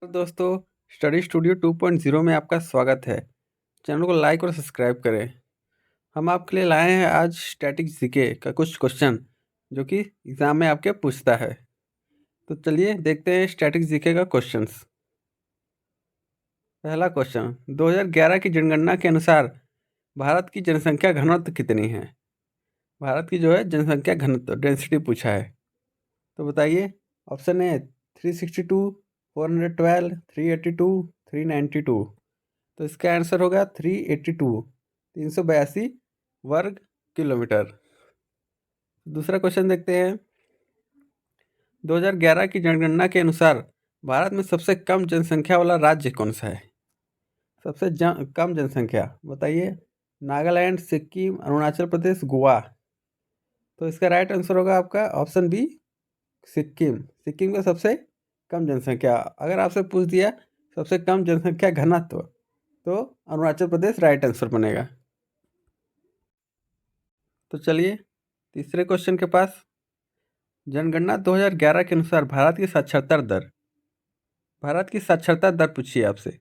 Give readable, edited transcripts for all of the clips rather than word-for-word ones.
दोस्तों, study studio 2.0 में आपका स्वागत है। चैनल को लाइक और सब्सक्राइब करें। हम आपके लिए लाए हैं आज स्टैटिक जीके का कुछ क्वेश्चन जो कि एग्ज़ाम में आपके पूछता है। तो चलिए देखते हैं स्टैटिक जीके का क्वेश्चंस। पहला क्वेश्चन, 2011 की जनगणना के अनुसार भारत की जनसंख्या घनत्व कितनी है? भारत की जो है जनसंख्या घनत्व डेंसिटी पूछा है। तो बताइए। Option A 362, 412, 382, 392। तो इसका आंसर होगा 382, 382 वर्ग किलोमीटर। दूसरा क्वेश्चन देखते हैं। 2011 की जनगणना के अनुसार भारत में सबसे कम जनसंख्या वाला राज्य कौन सा है? सबसे कम जनसंख्या बताइए। नागालैंड, सिक्किम, अरुणाचल प्रदेश, गोवा। तो इसका राइट आंसर होगा आपका ऑप्शन बी, सिक्किम। सिक्किम का सबसे कम जनसंख्या। अगर आपसे पूछ दिया सबसे कम जनसंख्या घनत्व तो अरुणाचल प्रदेश राइट आंसर बनेगा। तो चलिए तीसरे क्वेश्चन के पास। जनगणना 2011 के अनुसार भारत की साक्षरता दर पूछिए आपसे।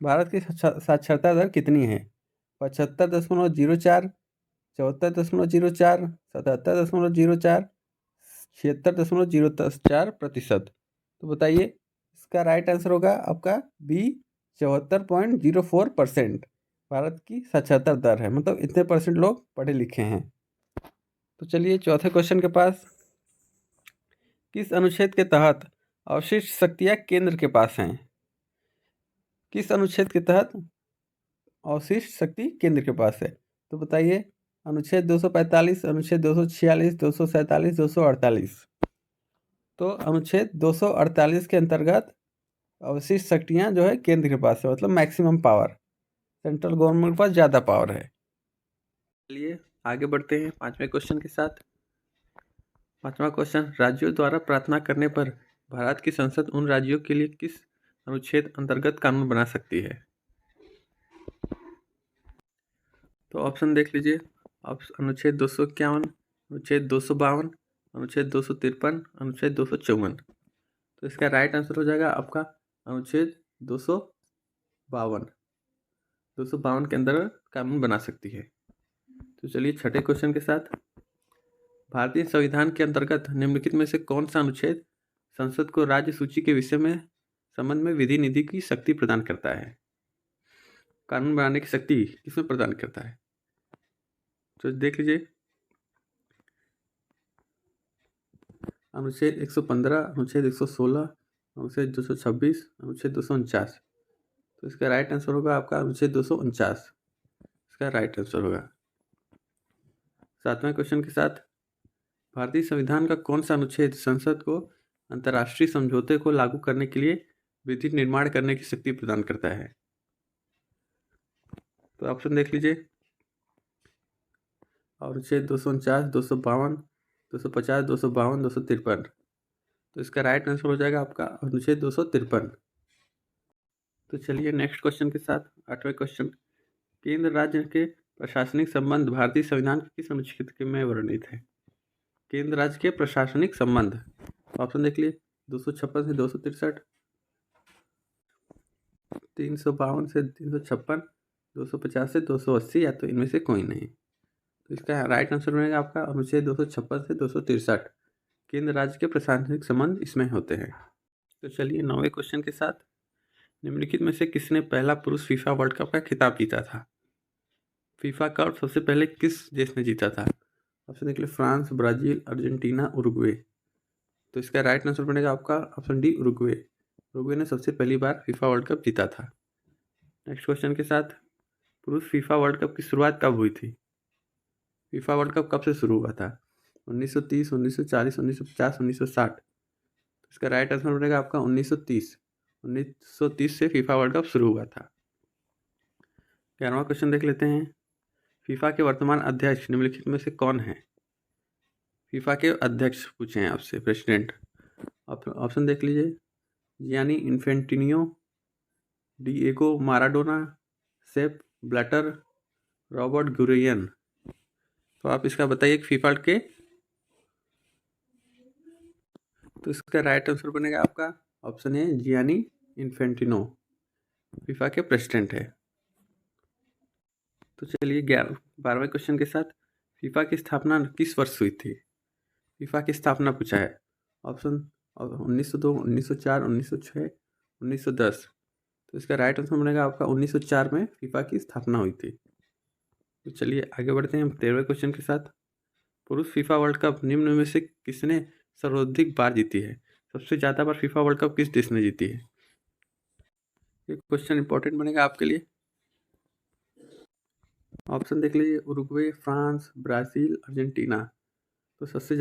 भारत की साक्षरता दर कितनी है? 75.04, 74.04, 77.04, 76.04%। तो बताइए इसका राइट आंसर होगा आपका बी, 74.04%। भारत की साक्षरता दर है, मतलब इतने परसेंट लोग पढ़े लिखे हैं। तो चलिए चौथे क्वेश्चन के पास। किस अनुच्छेद के तहत अवशिष्ट शक्तियाँ केंद्र के पास हैं? किस अनुच्छेद के तहत अवशिष्ट शक्ति केंद्र के पास है? तो बताइए। अनुच्छेद 245, अनुच्छेद 246, 247, 248। तो अनुच्छेद 248 के अंतर्गत अवशिष्ट शक्तियाँ जो है केंद्र के पास है, मतलब मैक्सिमम पावर। सेंट्रल गवर्नमेंट के पास ज़्यादा पावर है। चलिए आगे बढ़ते हैं पांचवें क्वेश्चन के साथ। पांचवा क्वेश्चन, राज्यों द्वारा प्रार्थना करने पर भारत की संसद उन राज्यों के लिए किस अनुच्छेद अंतर्गत कानून बना सकती है? तो ऑप्शन देख लीजिए। अनुच्छेद 251, अनुच्छेद 252, अनुच्छेद 253, अनुच्छेद 254। तो इसका राइट आंसर हो जाएगा आपका अनुच्छेद 252। 252 के अंदर कानून बना सकती है। तो चलिए छठे क्वेश्चन के साथ। भारतीय संविधान के अंतर्गत निम्नलिखित में से कौन सा अनुच्छेद संसद को राज्य सूची के विषय में संबंध में विधि निधि की शक्ति प्रदान करता है? कानून बनाने की शक्ति किसमें प्रदान करता है? तो देख लीजिए। अनुच्छेद 115, अनुच्छेद 116, अनुच्छेद 226, अनुच्छेद 249। तो इसका राइट आंसर होगा आपका अनुच्छेद 249। इसका राइट आंसर होगा। सातवें क्वेश्चन के साथ। भारतीय संविधान का कौन सा अनुच्छेद संसद को अंतर्राष्ट्रीय समझौते को लागू करने के लिए विधि निर्माण करने की शक्ति प्रदान करता है? तो ऑप्शन देख लीजिए। अनुच्छेद 249, 252, 250, 252, 253। तो इसका राइट आंसर हो जाएगा आपका अनुच्छेद 253। तो चलिए नेक्स्ट क्वेश्चन के साथ। आठवें क्वेश्चन, केंद्र राज्य के प्रशासनिक संबंध भारतीय संविधान के किस अनुच्छेद में वर्णित है? केंद्र राज्य के प्रशासनिक संबंध ऑप्शन देख लिए। 256 से 263, 352 से 356, 250 से 280, या तो इनमें से कोई नहीं। तो इसका राइट आंसर बनेगा आपका अनुच्छेद 256 से 263। केंद्र राज्य के प्रशासनिक संबंध इसमें होते हैं। तो चलिए नौवें क्वेश्चन के साथ। निम्नलिखित में से किसने पहला पुरुष फीफा वर्ल्ड कप का खिताब जीता था? फीफा कप सबसे पहले किस देश ने जीता था? ऑप्शन देख लीजिए। France, Brazil, Argentina, Uruguay. तो इसका राइट आंसर बनेगा आपका ऑप्शन डी, उरुग्वे। उरुग्वे ने सबसे पहली बार फीफा वर्ल्ड कप जीता था। नेक्स्ट क्वेश्चन के साथ। पुरुष फीफा वर्ल्ड कप की शुरुआत कब हुई थी? फीफा वर्ल्ड कप कब से शुरू हुआ था? 1930, 1940, 1950, 1960। इसका राइट आंसर बनेगा आपका 1930। 1930 से फीफा वर्ल्ड कप शुरू हुआ था। 11वां क्वेश्चन देख लेते हैं। फीफा के वर्तमान अध्यक्ष निम्नलिखित में से कौन है? फीफा के अध्यक्ष पूछे हैं आपसे, प्रेसिडेंट। ऑप्शन देख लीजिए। Gianni Infantino, Diego Maradona, Sepp Blatter, Robert Gurion. तो आप इसका बताइए फीफा के। तो इसका राइट आंसर बनेगा आपका ऑप्शन है जियानी इन्फेंटिनो फीफा के प्रेसिडेंट है। तो चलिए 12वें क्वेश्चन के साथ, फीफा की स्थापना किस वर्ष हुई थी? फीफा की स्थापना पूछा है। ऑप्शन 1902, 1904, 1906, 1910। तो इसका राइट आंसर बनेगा आपका 1904 में फीफा की स्थापना हुई थी। तो चलिए आगे बढ़ते हैं हम 13वें क्वेश्चन के साथ। पुरुष फीफा वर्ल्ड कप निम्न में से किसने सर्वाधिक बार जीती है? सबसे ज़्यादा बार फीफा वर्ल्ड कप किस देश ने जीती है? ये क्वेश्चन इंपॉर्टेंट बनेगा आपके लिए। ऑप्शन देख लीजिए, उरुग्वे, फ्रांस, ब्राज़ील, अर्जेंटीना। तो सबसे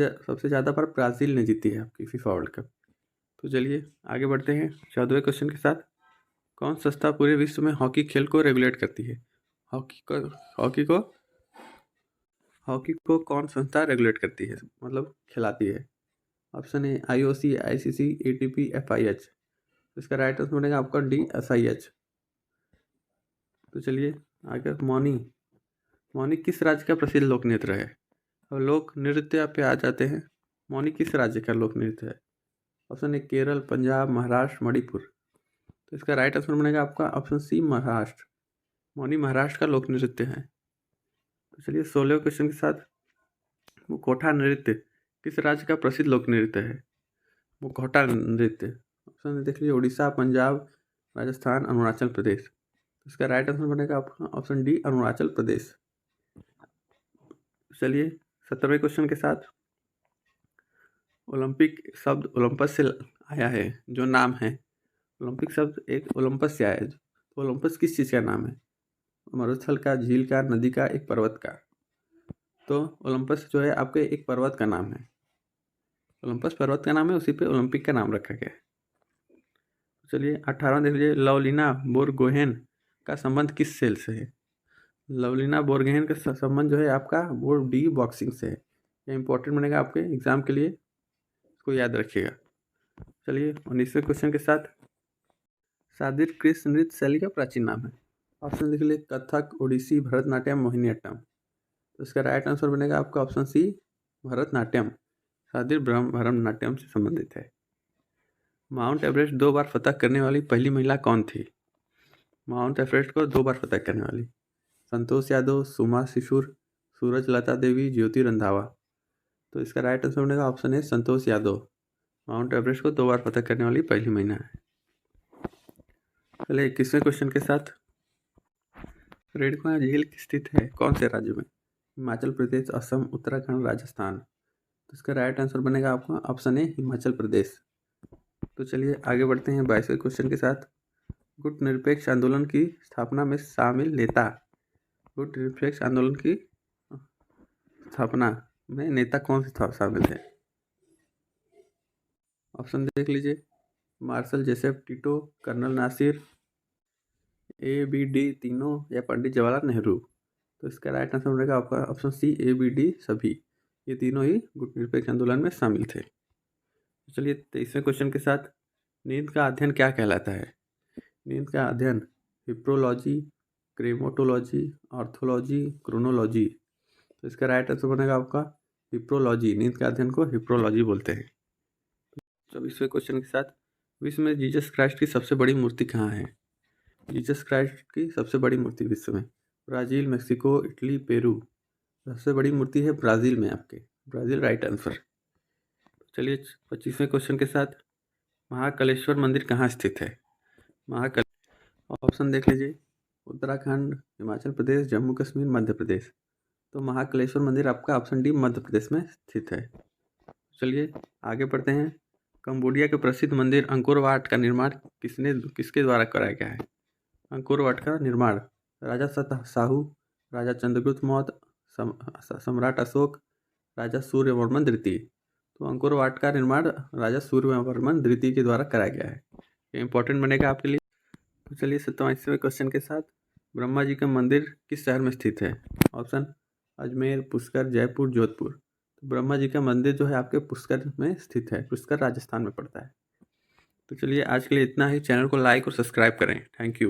ज़्यादा बार ब्राज़ील ने जीती है आपकी फीफा वर्ल्ड कप। तो चलिए आगे बढ़ते हैं 14वें क्वेश्चन के साथ। कौन संस्था पूरे विश्व में हॉकी खेल को रेगुलेट करती है? हॉकी को कौन संस्था रेगुलेट करती है, मतलब खिलाती है? Option A IOC, ICC, ATP, FIH। इसका राइट आंसर बनेगा आपका डी, SIH। तो चलिए आगे, मौनी किस राज्य का प्रसिद्ध लोक नृत्य है? और लोक नृत्य पे आ जाते हैं। मौनी किस राज्य का लोक नृत्य है? Option A Kerala, Punjab, Maharashtra, Manipur. तो इसका राइट आंसर बनेगा आपका ऑप्शन सी, महाराष्ट्र। मौनी महाराष्ट्र का लोक नृत्य है। तो चलिए 16वें क्वेश्चन के साथ, मुखौटा नृत्य किस राज्य का प्रसिद्ध लोक नृत्य है? मुखौटा नृत्य, ऑप्शन देख लीजिए, उड़ीसा, पंजाब, राजस्थान, अरुणाचल प्रदेश। इसका राइट आंसर बनेगा आपका ऑप्शन डी, अरुणाचल प्रदेश। चलिए 17वें क्वेश्चन के साथ, ओलंपिक शब्द ओलंपस से आया है, जो नाम है ओलंपिक शब्द एक ओलंपस से आया है। तो ओलंपस किस चीज़ का नाम है? मरुस्थल का, झील का, नदी का, एक पर्वत का? तो ओलंपस जो है आपके एक पर्वत का नाम है। ओलंपस पर्वत का नाम है, उसी पे ओलंपिक का नाम रखा गया है। चलिए 18वां देख लीजिए, लवलीना बोरगोहेन का संबंध किस खेल से है? लवलीना बोरगोहेन का संबंध जो है आपका वो डी बॉक्सिंग से है। ये इंपॉर्टेंट बनेगा आपके एग्जाम के लिए, इसको याद रखिएगा। चलिए 19वें क्वेश्चन के साथ, सादिर किस नृत्य शैली का प्राचीन नाम है? ऑप्शन देख लीजिए, कथक, ओडिसी, भरतनाट्यम, मोहिनीअट्टम। तो इसका राइट आंसर बनेगा आपका ऑप्शन सी, भरतनाट्यम। सादिर भरतनाट्यम से संबंधित है। माउंट एवरेस्ट 2 बार फतह करने वाली पहली महिला कौन थी? माउंट एवरेस्ट को 2 बार फतह करने वाली, संतोष यादव, सुमा शिशुर, सूरजलता देवी, ज्योति रंधावा। तो इसका राइट आंसर बनेगा ऑप्शन है संतोष यादव। माउंट एवरेस्ट को 2 बार फतह करने वाली पहली महिला है। चलिए 21वें क्वेश्चन के साथ, रेणुका झील स्थित है कौन से राज्य में? हिमाचल प्रदेश, असम, उत्तराखंड, राजस्थान। तो इसका राइट आंसर बनेगा आपका ऑप्शन ए, हिमाचल प्रदेश। तो चलिए आगे बढ़ते हैं 22वें क्वेश्चन के साथ, गुट निरपेक्ष आंदोलन की स्थापना में शामिल नेता। गुट निरपेक्ष आंदोलन की स्थापना में नेता कौन से शामिल थे? ऑप्शन देख लीजिए, Marshal Joseph Tito, Colonel Nasser, ABD तीनों, या पंडित जवाहरलाल नेहरू। तो इसका राइट आंसर बनेगा आपका ऑप्शन सी, ABD सभी। ये तीनों ही गुट निरपेक्ष आंदोलन में शामिल थे। चलिए 23वें क्वेश्चन के साथ, नींद का अध्ययन क्या कहलाता है? नींद का अध्ययन हिप्रोलॉजी, क्रेमोटोलॉजी, ऑर्थोलॉजी, क्रोनोलॉजी। तो इसका राइट आंसर बनेगा आपका हिप्रोलॉजी। नींद का अध्ययन को हिप्रोलॉजी बोलते हैं। 24वें क्वेश्चन के साथ, विश्व में जीसस क्राइस्ट की सबसे बड़ी मूर्ति कहाँ है? जीसस क्राइस्ट की सबसे बड़ी मूर्ति विश्व में ब्राज़ील, मेक्सिको, इटली, पेरू। सबसे बड़ी मूर्ति है ब्राज़ील में, आपके ब्राज़ील राइट आंसर। चलिए 25वें क्वेश्चन के साथ, महाकालेश्वर मंदिर कहाँ स्थित है? ऑप्शन देख लीजिए, उत्तराखंड, हिमाचल प्रदेश, जम्मू कश्मीर, मध्य प्रदेश। तो महाकालेश्वर मंदिर आपका ऑप्शन डी, मध्य प्रदेश में स्थित है। चलिए आगे बढ़ते हैं, कंबोडिया के प्रसिद्ध मंदिर अंकोर वाट का निर्माण किसके द्वारा कराया गया है? अंकोर वाट का निर्माण राजा साहू, राजा चंद्रगुप्त मौर्य, सम्राट अशोक, राजा सूर्यवर्मन द्वितीय। तो अंकोर वाट का निर्माण राजा सूर्यवर्मन द्वितीय के द्वारा कराया गया है। ये इंपॉर्टेंट बनेगा आपके लिए। तो चलिए 27वें क्वेश्चन के साथ, ब्रह्मा जी का मंदिर किस शहर में स्थित है? ऑप्शन अजमेर, पुष्कर, जयपुर, जोधपुर। तो ब्रह्मा जी का मंदिर जो है आपके पुष्कर में स्थित है। पुष्कर राजस्थान में पड़ता है। तो चलिए आज के लिए इतना ही। चैनल को लाइक और सब्सक्राइब करें। Thank you.